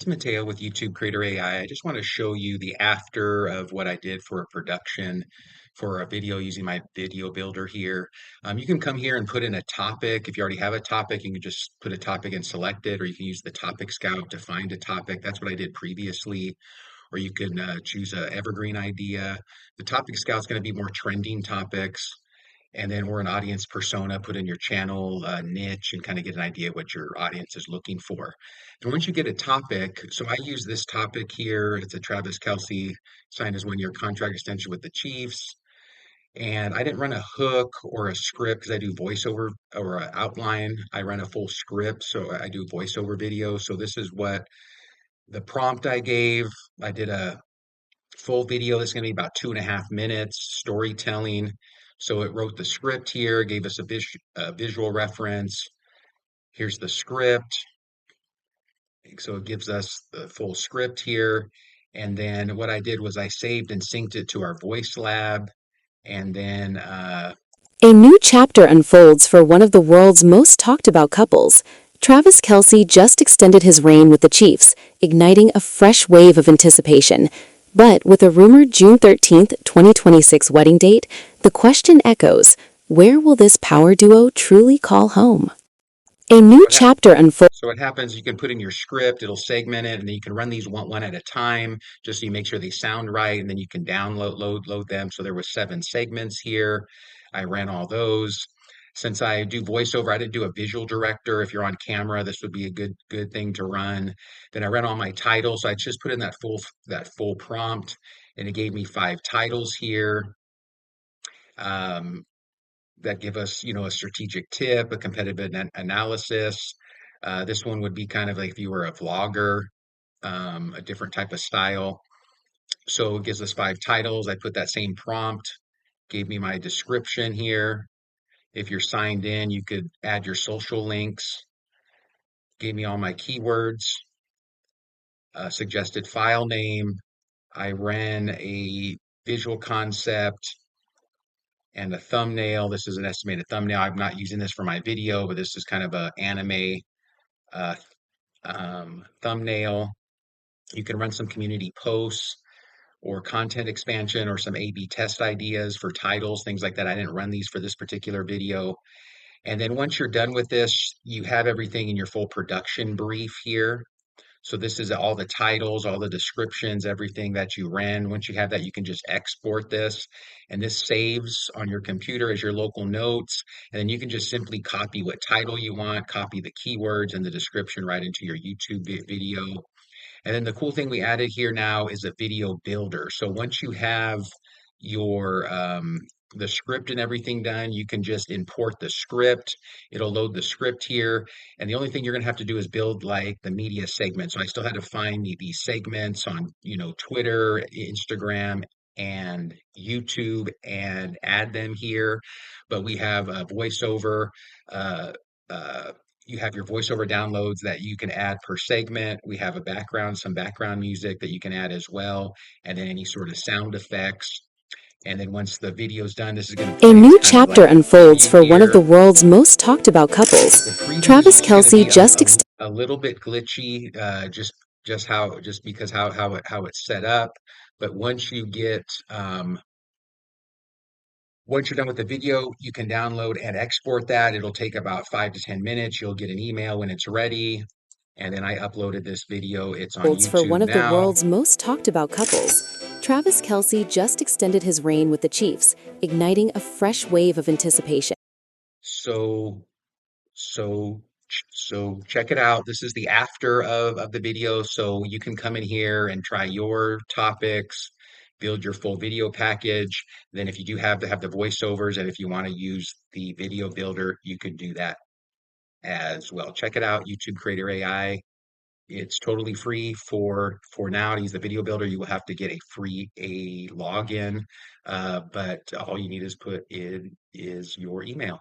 It's Mateo with YouTube Creator AI. I just want to show you the after of what I did for a production for a video using my video builder here. You can come here and put in a topic. If you already have a topic, you can just put a topic and select it, or you can use the topic scout to find a topic. That's what I did previously. Or you can choose a evergreen idea. The topic scout is going to be more trending topics. And then we're an audience persona, put in your channel niche and kind of get an idea of what your audience is looking for. And once you get a topic, so I use this topic here. It's a Travis Kelsey signed his 1 year contract extension with the Chiefs. And I didn't run a hook or a script because I do voiceover or an outline. I run a full script, so I do voiceover video. So this is what the prompt I gave. I did a full video that's going to be about 2.5 minutes, storytelling. So it wrote the script here, gave us a visual reference. Here's the script. So it gives us the full script here. And then what I did was I saved and synced it to our voice lab. And then A new chapter unfolds for one of the world's most talked about couples. Travis Kelsey just extended his reign with the Chiefs, igniting a fresh wave of anticipation. But with a rumored June 13th, 2026 wedding date, the question echoes, where will this power duo truly call home? A new what happened? chapter unfolds. So what happens, you can put in your script, it'll segment it, and then you can run these one at a time, just so you make sure they sound right, and then you can load them. So there was 7 segments here. I ran all those. Since I do voiceover, I didn't do a visual director. If you're on camera, this would be a good thing to run. Then I ran all my titles. So I just put in that full prompt, and it gave me 5 titles here. Um, that give us, a strategic tip, a competitive analysis. This one would be kind of like if you were a vlogger, a different type of style. So it gives us 5 titles. I put that same prompt, gave me my description here. If you're signed in, you could add your social links, gave me all my keywords, suggested file name. I ran a visual concept and a thumbnail. This is an estimated thumbnail. I'm not using this for my video, but this is kind of a anime uh, thumbnail. You can run some community posts or content expansion or some A/B test ideas for titles, things like that. I didn't run these for this particular video. And then once you're done with this, you have everything in your full production brief here. So this is all the titles, all the descriptions, everything that you ran. Once you have that, you can just export this, and this saves on your computer as your local notes. And then you can just simply copy what title you want, copy the keywords and the description right into your YouTube video. And then the cool thing we added here now is a video builder. So once you have your the script and everything done, you can just import the script. It'll load the script here. And the only thing you're going to have to do is build like the media segment. So I still had to find these segments on, Twitter, Instagram, and YouTube and add them here. But we have a voiceover, uh, uh, you have your voiceover downloads that you can add per segment. We have some background music that you can add as well, and then any sort of sound effects. And then once the video's done, this is going to A play as new kind of like chapter a unfolds preview for one of the here. world's most talked about couples. The preview is Travis just going to Kelsey be just extended. a little bit glitchy, just because how it's set up. But once you're done with the video, you can download and export that. It'll take about 5 to 10 minutes. You'll get an email when it's ready. And then I uploaded this video. It's on For one YouTube of the now. world's most talked about couples. Travis Kelsey just extended his reign with the Chiefs, igniting a fresh wave of anticipation. So, so, so check it out. This is the after of the video. So you can come in here and try your topics, build your full video package. Then if you do have to have the voiceovers and if you want to use the video builder, you could do that as well. Check it out, YouTube Creator AI. It's totally free for now to use the video builder. You will have to get a login, but all you need is put in is your email.